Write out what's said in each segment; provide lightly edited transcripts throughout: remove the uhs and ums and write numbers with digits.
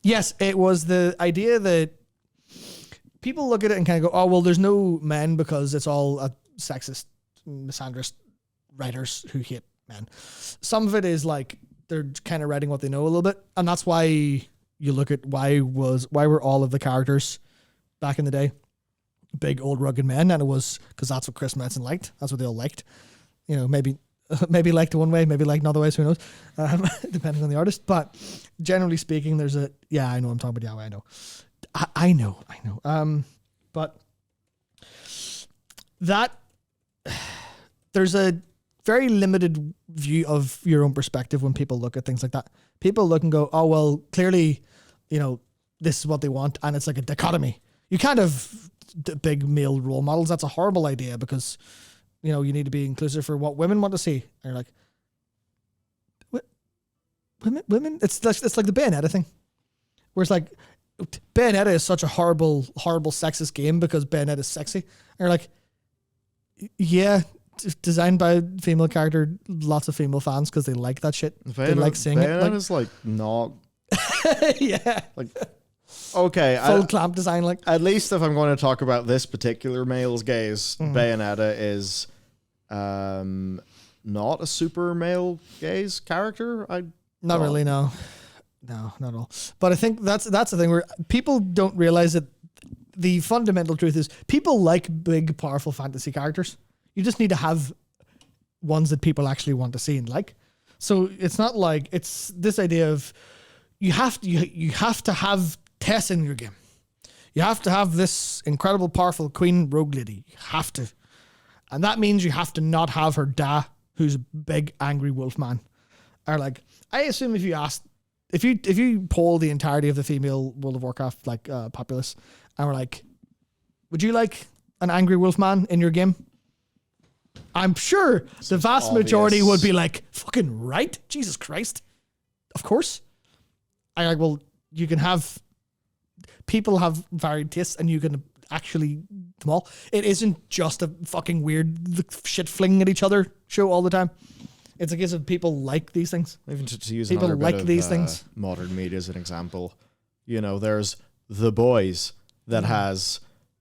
Yes, it was the idea that people look at it and kind of go, oh, well, there's no men because it's all sexist, misandrist writers who hate men. Some of it is like they're kind of writing what they know a little bit. And that's why you look at why were all of the characters back in the day big, old, rugged men. And it was because that's what Chris Metzen liked. That's what they all liked. Maybe liked one way, maybe liked another ways, who knows, depending on the artist. But generally speaking, there's I know I'm talking about, I know. But that there's a very limited view of your own perspective when people look at things like that. People look and go, oh, well, clearly, this is what they want. And it's like a dichotomy. You can't have big male role models. That's a horrible idea because you need to be inclusive for what women want to see. And you're like, women? It's like the Bayonetta thing. Where it's like, Bayonetta is such a horrible, horrible sexist game because Bayonetta is sexy. And you're like, yeah, designed by a female character, lots of female fans because they like that shit. They like seeing it. Bayonetta's not... yeah. Okay. Full clamp design, At least if I'm going to talk about this particular male's gaze, Bayonetta is not a super male gaze character. Not really, no. No, not at all. But I think that's the thing where people don't realize that the fundamental truth is people like big, powerful fantasy characters. You just need to have ones that people actually want to see and like. So it's not like it's this idea of you have to have Tess in your game. You have to have this incredible, powerful queen rogue lady. You have to. And that means you have to not have her da, who's a big, angry wolf man. Or I assume if you poll the entirety of the female World of Warcraft populace and we're like, would you like an angry wolf man in your game? I'm sure the vast majority would be like, fucking right? Jesus Christ. Of course. I'm like, well, you can have... People have varied tastes and you can actually them all. It isn't just a fucking weird shit flinging at each other show all the time. It's a case of people like these things. Even to use people another like bit of, these things. Modern media as an example, there's The Boys that has,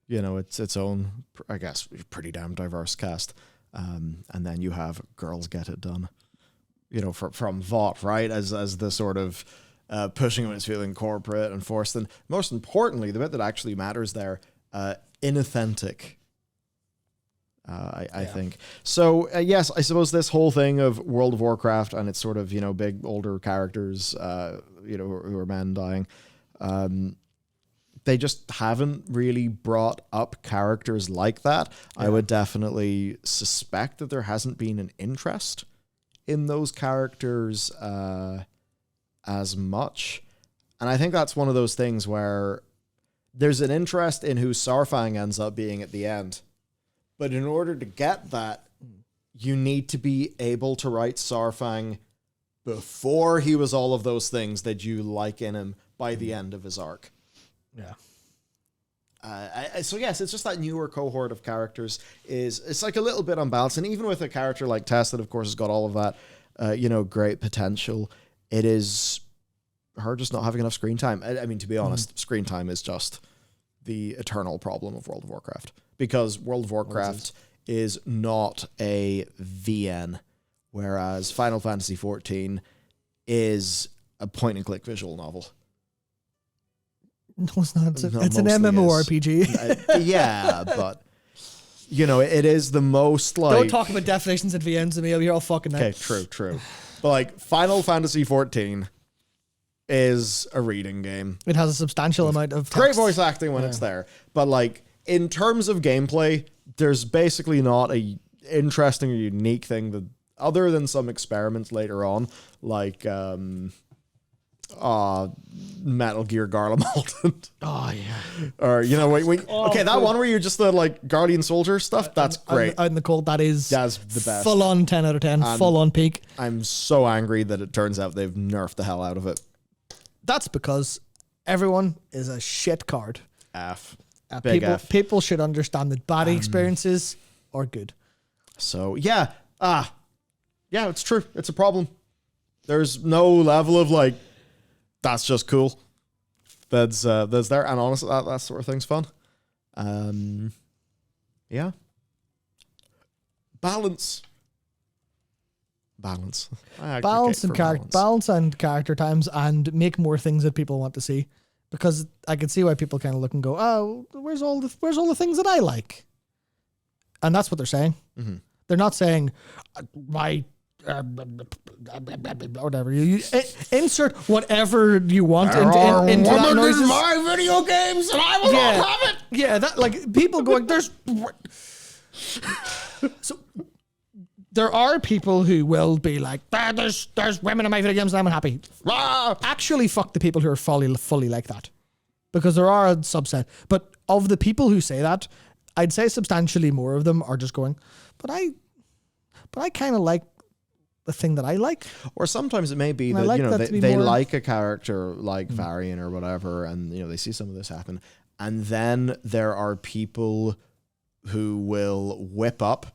its own, I guess, pretty damn diverse cast. And then you have Girls Get It Done, from Vought, right? As the sort of pushing when it's feeling corporate and forced. And most importantly, the bit that actually matters there, inauthentic. I think. So, yes, I suppose this whole thing of World of Warcraft and it's sort of, big older characters, who are men dying, they just haven't really brought up characters like that. Yeah. I would definitely suspect that there hasn't been an interest in those characters as much. And I think that's one of those things where there's an interest in who Sarfang ends up being at the end. But in order to get that, you need to be able to write Sarfang before he was all of those things that you like in him by the end of his arc. Yeah. So yes, it's just that newer cohort of characters it's like a little bit unbalanced. And even with a character like Tess that of course has got all of that, great potential, it is her just not having enough screen time. I mean, to be honest, screen time is just the eternal problem of World of Warcraft. Because World of Warcraft is not a VN, whereas Final Fantasy XIV is a point-and-click visual novel. No, it's not. It's an MMORPG. Yeah, but, it is the most, Don't talk about definitions and VNs to me. I'll be all fucking night. Okay, true. But, Final Fantasy XIV is a reading game. It has a substantial amount of text. Great voice acting when it's there. But, in terms of gameplay, there's basically not a interesting or unique thing that, other than some experiments later on, like Metal Gear Garlemald. Oh yeah. Or that one where you're just the Guardian Soldier stuff. That's great. Out in the cold, that's the best. Full on 10 out of 10. Full on peak. I'm so angry that it turns out they've nerfed the hell out of it. That's because everyone is a shit card. People should understand that bad experiences are good. So, yeah, it's true. It's a problem. There's no level of that's just cool. that's there, and honestly, that sort of thing's fun. Yeah. Balance. Balance and character times, and make more things that people want to see. Because I can see why people kind of look and go, "Oh, where's all the things that I like?" And that's what they're saying. Mm-hmm. They're not saying my whatever. You insert whatever you want into that noises. My video games, and I will not have it. Yeah, that like people going. There's so there are people who will be like, there's women in my video games and I'm unhappy. Actually, fuck the people who are fully like that, because there are a subset. But of the people who say that, I'd say substantially more of them are just going, but I kind of like the thing that I like. Or sometimes it may be And that, like they like a character like Varian or whatever, and they see some of this happen, and then there are people who will whip up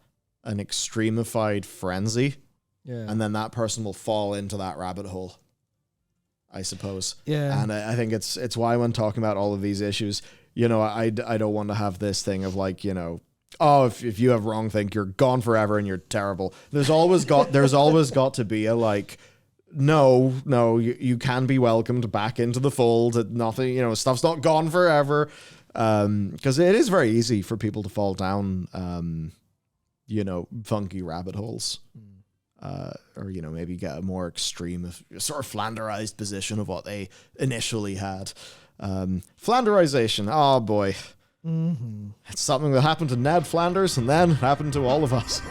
an extremified frenzy, and then that person will fall into that rabbit hole, I suppose. Yeah. And I think it's why when talking about all of these issues, I don't want to have this thing of like, oh, if you have wrongthink, you're gone forever and you're terrible. There's always got to be a like, no, you can be welcomed back into the fold. Nothing, stuff's not gone forever. Because it is very easy for people to fall down, funky rabbit holes, or maybe get a more extreme, sort of Flanderized position of what they initially had. Flanderization, oh boy, it's something that happened to Ned Flanders and then happened to all of us.